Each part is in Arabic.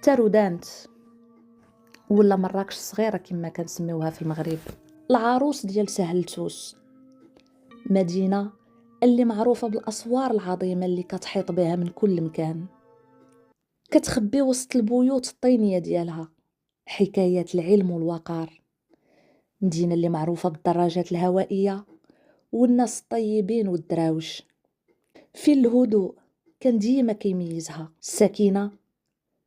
تارودانت ولا مراكش الصغيرة كما كنسميوها في المغرب، العروس ديال سهل توس، مدينة اللي معروفة بالأسوار العظيمة اللي كتحيط بها من كل مكان، كتخبي وسط البيوت الطينية ديالها حكايات العلم والوقار. مدينة اللي معروفة بالدراجات الهوائية والناس الطيبين والدراوش، في الهدوء كان ديما كيميزها السكينة،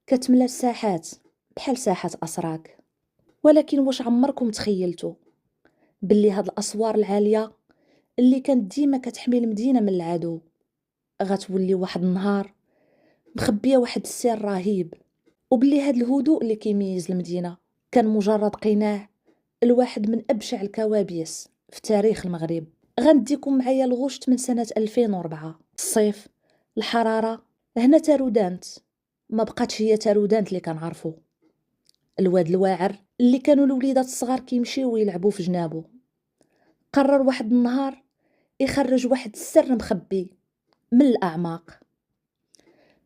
كتملى الساحات بحال ساحة أسراك. ولكن واش عمركم تخيلتوا باللي هاد الأسوار العالية اللي كانت ديما كتحمي المدينة من العدو غتولي واحد النهار مخبية واحد السر رهيب، وباللي هاد الهدوء اللي كيميز المدينة كان مجرد قناع الواحد من أبشع الكوابيس في تاريخ المغرب. غنديكم معايا لغشت من سنة 2004، الصيف، الحرارة. هنا تارودانت ما بقاتش هي تارودانت اللي كنعرفو، الواد الواعر اللي كانوا الوليدات الصغار كيمشيو ويلعبوا في جنابو قرر واحد النهار يخرج واحد السر مخبي من الأعماق.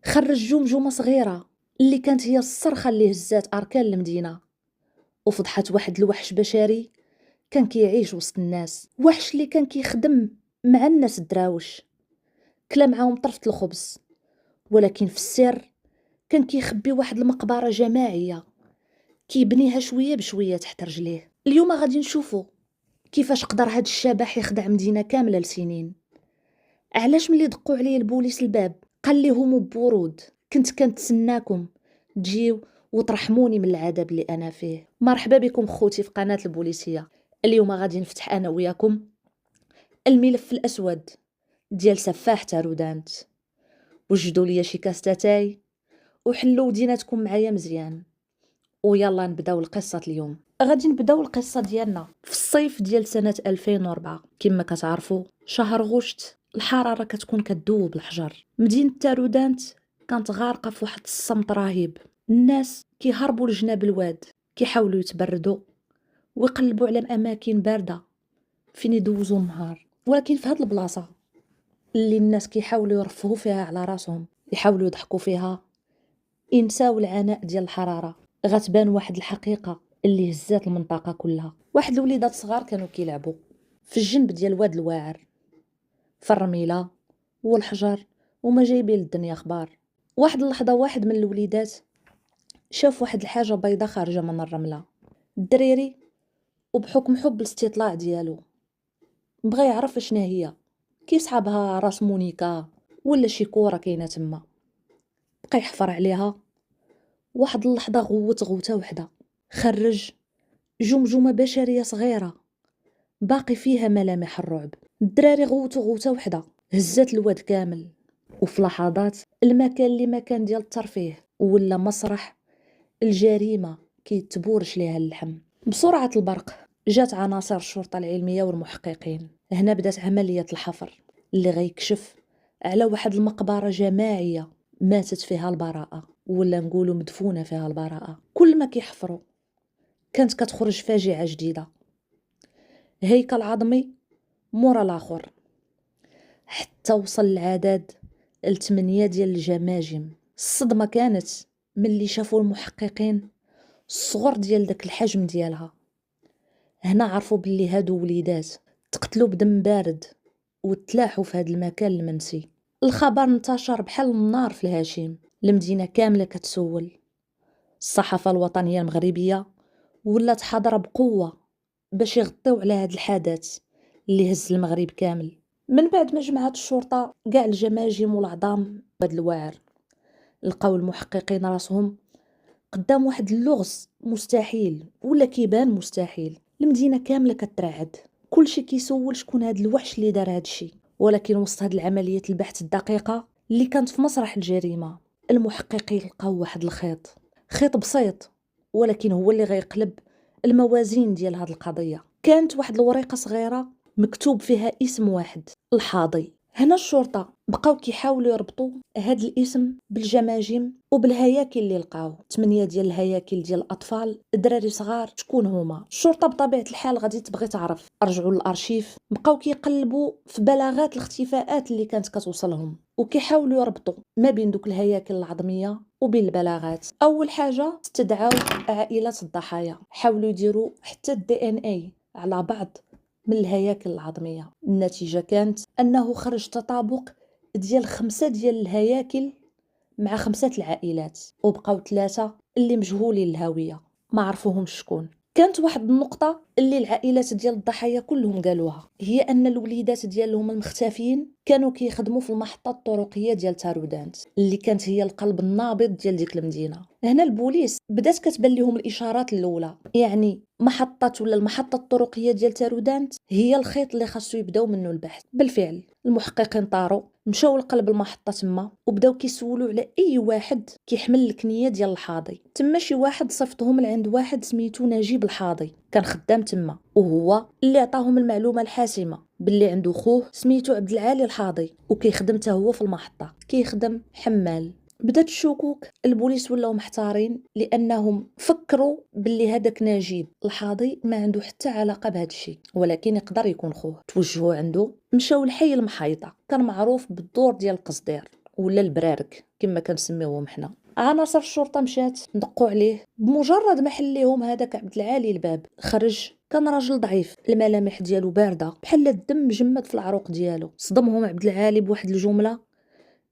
خرج جمجمة صغيرة اللي كانت هي الصرخة اللي هزات أركان المدينة وفضحت واحد الوحش بشري كان كيعيش وسط الناس، وحش اللي كان كيخدم مع الناس الدراوش، كلا معاهم طرفة الخبز، ولكن في السر كان كيخبي واحد المقبرة جماعية كيبنيها شوية بشوية تحت رجليه. اليوم غادي نشوفوا كيفاش قدر هاد الشبح يخدع مدينة كاملة لسنين. علاش ملي دقوا عليه البوليس الباب قال لهم بورود كنت كنتسناكم تجيو وترحموني من العذاب اللي انا فيه. مرحبا بكم خوتي في قناة البوليسية. اليوم غادي نفتح انا وياكم الملف الاسود ديال سفاح تارودانت. وجدوا لي شي كاس تاي وحلوا وديناتكم معايا مزيان، ويلا نبداو القصة اليوم. غادي نبداو القصة ديالنا في الصيف ديال سنة 2004. كما كتعرفوا شهر غشت الحرارة كتكون كتذوب الحجر. مدينة تارودانت كانت غارقة في واحد الصمت رهيب، الناس كيهربوا لجناب الواد كيحاولوا يتبردوا ويقلبوا على اماكن باردة فين يدوزوا النهار. ولكن في هاد البلاصة اللي الناس كيحاولوا يرفهوا فيها على راسهم، يحاولوا يضحكوا فيها، ينساو العناء ديال الحرارة، غتبان واحد الحقيقة اللي هزات المنطقة كلها. واحد الوليدات صغار كانوا كيلعبوا في الجنب ديال الواد الواعر في الرميلة والحجر وما جايبين للدنيا اخبار. واحد اللحظة واحد من الوليدات شاف واحد الحاجة بيضة خارجة من الرملة. الدريري وبحكم حب الاستطلاع ديالو بغى يعرف شنو هي، كيصحابها راس مونيكا ولا شي كورة كاينه تما. بقى يحفر عليها، واحد اللحظة غوت غوته وحده، خرج جمجمة بشرية صغيرة باقي فيها ملامح الرعب. الدراري غوتو غوته وحده هزات الواد كامل، وفي لحظات المكان اللي مكان ديال الترفيه ولا مسرح الجريمة كيتبورش ليها اللحم. بسرعة البرق جات عناصر الشرطة العلمية والمحققين. هنا بدات عملية الحفر اللي غيكشف على واحد المقبرة جماعية ماتت فيها البراءة، ولا نقولوا مدفونة فيها البراءة. كل ما كيحفروا كانت كتخرج فاجعة جديدة، هيكل عظمي مورا الاخر، حتى وصل العدد ل8 ديال الجماجم. الصدمة كانت ملي شافوا المحققين الصغر ديال داك الحجم ديالها. هنا عرفوا باللي هادو وليدات تقتلوا بدم بارد وتلاحوا في هاد المكان المنسي. الخبر انتشر بحال النار في الهشيم، المدينة كاملة كتسول. الصحافة الوطنية المغربية ولات حاضرة بقوة باش يغطيو على هاد الحدث اللي هز المغرب كامل. من بعد ما جمعت الشرطة كاع الجماجم والعظام هاد الواعر، لقاو المحققين راسهم قدام واحد اللغز مستحيل، ولا كيبان مستحيل. المدينة كاملة كترعد، كلشي كيسول شكون هاد الوحش اللي دار هاد الشيء. ولكن وسط هاد العملية البحث الدقيقة اللي كانت في مسرح الجريمة، المحققين لقاو واحد الخيط، خيط بسيط ولكن هو اللي غيقلب الموازين ديال هاد القضية. كانت واحد الورقة صغيرة مكتوب فيها اسم واحد، الحاضي. هنا الشرطة بقاو كيحاولوا يربطوا هاد الاسم بالجماجم وبالهياكل اللي لقاو. 8 ديال الهياكل ديال الاطفال، دراري صغار. شكون هما؟ الشرطة بطبيعة الحال غادي تبغي تعرف. رجعوا للارشيف، بقاو كيقلبوا في بلاغات الاختفاءات اللي كانت كتوصلهم وكيحاولوا يربطوا ما بين دوك الهياكل العظمية وبالبلاغات. اول حاجه استدعوا عائلات الضحايا، حاولوا يديروا حتى الدي ان اي على بعض من الهياكل العظميه. النتيجه كانت انه خرج تطابق ديال 5 ديال الهياكل مع 5 العائلات، وبقاو 3 اللي مجهولين الهويه ما عرفوهمش شكون. كانت واحد النقطة اللي العائلات ديال الضحايا كلهم قالوها، هي أن الوليدات ديالهم المختفيين كانوا كيخدموا في المحطة الطرقية ديال تارودانت، اللي كانت هي القلب النابض ديال ديك المدينة. هنا البوليس بدات كتبان لهم الإشارات الأولى، يعني المحطة الطرقية ديال تارودانت هي الخيط اللي خاصو يبداو منه البحث. بالفعل المحققين طاروا، مشاو لقلب المحطة تما وبداو كيسولوا على اي واحد كيحمل الكنيه ديال الحاضي. تما شي واحد صيفطهم لعند واحد سميتو نجيب الحاضي، كان خدام تما، وهو اللي عطاهم المعلومه الحاسمه باللي عنده خوه سميتو عبد العالي الحاضي وكيخدم حتى هو في المحطه، كيخدم حمال. بدات الشكوك، البوليس ولاو محتارين لانهم فكروا باللي هذاك نجيب الحاضي ما عنده حتى علاقه بهذا الشيء، ولكن يقدر يكون خوه. توجهوا عنده، مشاو لحي المحيطه، كان معروف بالدور ديال القصدير ولا البرارك كما كنسميوهم حنا. عناصر الشرطه مشات ندقوا عليه، بمجرد ما حل ليهم هذاك عبد العالي الباب خرج. كان راجل ضعيف، الملامح ديالو بارده بحال الدم مجمد في العروق ديالو. صدمهم عبد العالي بواحد الجمله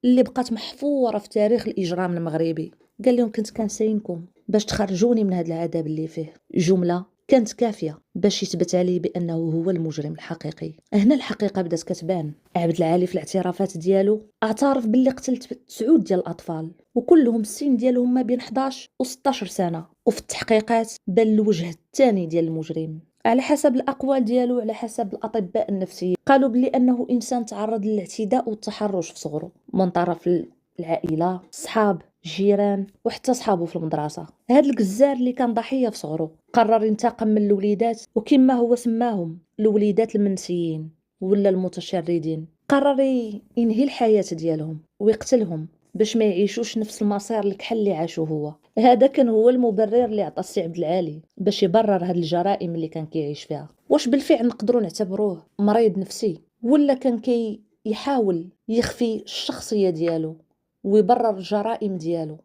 اللي بقات محفوره في تاريخ الاجرام المغربي. قال لهم كنت كنساينكم باش تخرجوني من هذا العذاب اللي فيه. جمله كانت كافيه باش يثبت عليه بانه هو المجرم الحقيقي. هنا الحقيقه بدات كتبان. عبد العالي في الاعترافات ديالو اعترف باللي قتل 9 ديال الاطفال، وكلهم السن ديالهم ما بين 11 و 16 سنه. وفي التحقيقات بان الوجه الثاني ديال المجرم. على حسب الاقوال ديالو، على حسب الاطباء النفسيين، قالوا بلي انه انسان تعرض للاعتداء والتحرش في صغره من طرف العائله، صحاب، جيران، وحتى صحابه في المدرسه. هاد الجزار اللي كان ضحيه في صغره قرر ينتقم من الوليدات، وكما هو سماهم الوليدات المنسيين ولا المتشردين. قرر ينهي الحياه ديالهم ويقتلهم باش ما يعيشوش نفس المسار الكحل اللي عاشو هو. هذا كان هو المبرر اللي عطى السي عبد العالي باش يبرر هاد الجرائم اللي كان كيعيش فيها. واش بالفعل نقدروا نعتبروه مريض نفسي، ولا كان يحاول يخفي الشخصيه ديالو ويبرر الجرائم ديالو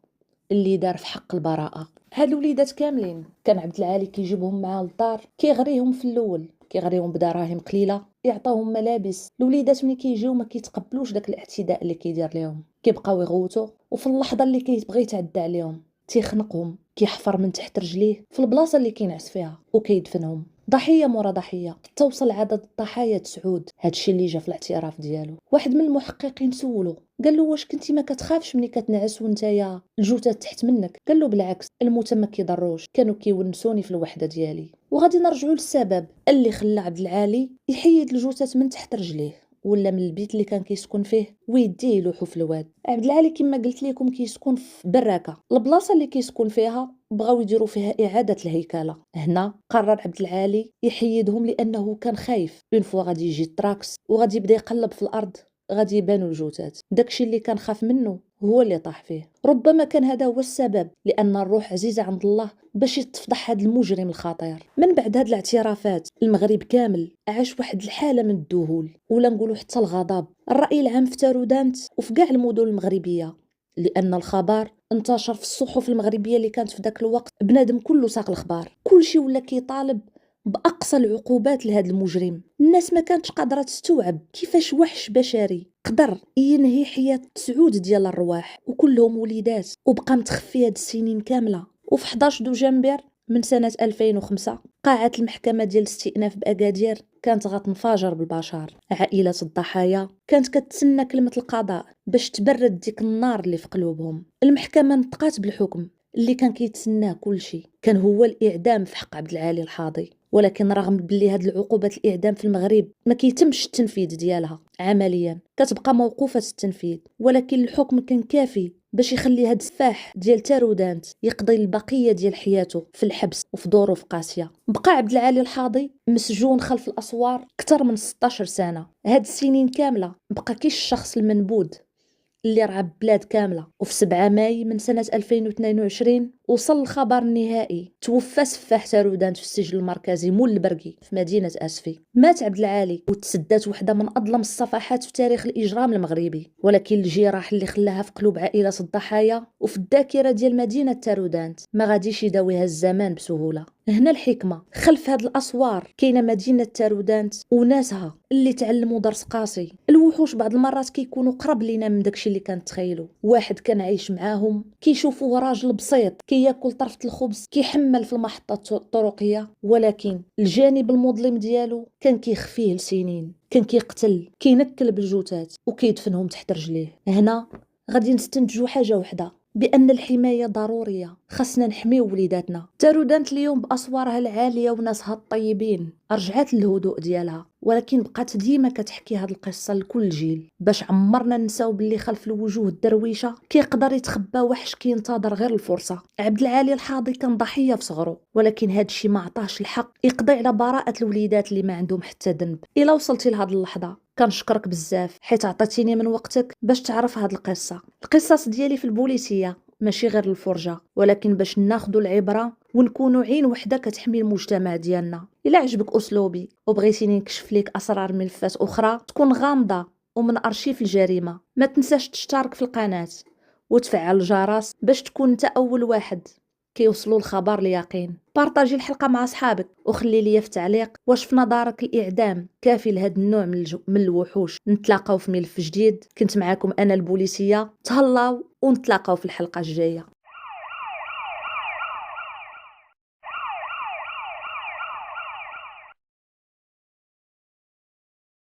اللي دار في حق البراءه؟ هاد الوليدات كاملين كان عبد العالي كيجيبهم معاه للدار، كيغريهم في الاول، كيغريهم بدراهم قليله، يعطيهم ملابس. الوليدات ملي كيجيو ما كيتقبلوش داك الاعتداء اللي كيدير لهم، كيبقاو يغوتوا، وفي اللحظه اللي كيبغي يتعدى عليهم تيخنقهم، كيحفر من تحت رجليه في البلاصه اللي كينعس فيها وكيدفنهم ضحيه مورا ضحيه، حتى وصل عدد الضحايا 9. هادشي اللي جا في الاعتراف ديالو. واحد من المحققين سولو، قال له واش كنتي ما كتخافش ملي كتنعس وانتيا الجثث تحت منك؟ قال له بالعكس، الموتى ما كيضروش، كانوا كيونسوني في الوحده ديالي. وغادي نرجعوا للسبب اللي خلى عبد العالي يحيد الجثث من تحت رجليه ولا من البيت اللي كان كيسكن فيه ويديه يلوحو في الواد. عبد العالي كما قلت لكم كيسكن في براكه، البلاصه اللي كيسكن فيها بغاو يديروا فيها اعاده الهيكله. هنا قرر عبد العالي يحيدهم لانه كان خايف اون فوا غادي يجي التراكس وغادي يبدا يقلب في الارض غادي يبانوا الجثث. داكشي اللي كان خاف منه هو اللي طاح فيه. ربما كان هذا هو السبب، لان الروح عزيزه عند الله باش يتفضح هذا المجرم الخطير. من بعد هاد الاعترافات المغرب كامل عاش واحد الحاله من الذهول ولا نقولوا حتى الغضب. الراي العام في تارودانت وفي كاع المدن المغربيه، لان الخبر انتشر في الصحف المغربيه اللي كانت في ذاك الوقت. بنادم كله ساق الخبر، كلشي ولا كيطالب باقصى العقوبات لهذا المجرم. الناس ما كانتش قادره تستوعب كيفاش وحش بشري قدر ينهي حياه 9 ديال الرواح وكلهم وليدات وبقى متخفي هاد السنين كامله. وفي 11 دجنبر من سنه 2005 قاعه المحكمه ديال الاستئناف باكادير كانت غتنفجر بالبشر. عائله الضحايا كانت كتسنى كلمه القضاء باش تبرد ديك النار اللي في قلوبهم. المحكمه نطقات بالحكم اللي كان كيتسناه كلشي، كان هو الاعدام في حق عبد العالي الحاضي. ولكن رغم بلي هاد العقوبات الاعدام في المغرب ما كيتمش التنفيذ ديالها عمليا، كتبقى موقوفه التنفيذ، ولكن الحكم كان كافي باش يخلي هاد السفاح ديال تارودانت يقضي البقيه ديال حياته في الحبس وفي ظروف قاسيه. بقى عبد العالي الحاضي مسجون خلف الاسوار اكثر من 16 سنه. هاد السنين كامله بقى كيش الشخص المنبوذ اللي رعب بلاد كاملة. وفي 7 ماي من سنة 2022 وصل الخبر النهائي، توفى سفاح تارودانت في السجن المركزي مول البرقي في مدينة أسفي. مات عبد العالي وتسدات وحدة من أظلم الصفحات في تاريخ الإجرام المغربي، ولكن الجراح اللي خلاها في قلوب عائلة الضحايا وفي الذاكرة ديال مدينة تارودانت ما غاديش يداويها الزمان بسهولة. هنا الحكمة، خلف هاد الأسوار كاينة مدينة تارودانت وناسها اللي تعلموا درس قاسي. الوحوش بعض المرات كيكونوا قرب لينا من داكشي اللي كنتخيلوا. واحد كان عايش معاهم كيشوفوه راجل بسيط كياكل طرفة الخبز كيحمل في المحطة الطرقية، ولكن الجانب المظلم ديالو كان كيخفيه لسنين. كان كيقتل، كينكل بالجثات وكيدفنهم تحت رجليه. هنا غادي نستنتجوا حاجة وحدة، بأن الحماية ضرورية. خاصنا نحميو وليداتنا. تارودانت اليوم بأسوارها العالية وناسها الطيبين رجعت للهدوء ديالها، ولكن بقات ديما كتحكي هاد القصة لكل جيل باش عمرنا ننساو باللي خلف الوجوه الدرويشة كيقدر يتخبى وحش كينتظر غير الفرصة. عبد العالي الحاضي كان ضحية في صغره، ولكن هادشي ما عطاش الحق يقضي على براءة الوليدات اللي ما عندهم حتى ذنب. إلا وصلتي لهاد اللحظة كنشكرك بزاف حيت عطيتيني من وقتك باش تعرف هاد القصة. القصص ديالي في البوليسية ماشي غير الفرجة، ولكن باش ناخدو العبرة ونكونوا عين وحده كتحمي المجتمع ديالنا. الا عجبك اسلوبي وبغيتيني نكشف ليك اسرار ملفات اخرى تكون غامضه ومن ارشيف الجريمه، ما تنساش تشترك في القناه وتفعل الجرس باش تكون انت اول واحد كيوصلوا الخبر اليقين. بارطاجي الحلقه مع اصحابك وخلي لي في تعليق واش في نظرك الاعدام كافي لهذا النوع من الوحوش. نتلاقاو في ملف جديد. كنت معاكم انا البوليسيه، تهلاو ونتلاقاو في الحلقه الجايه.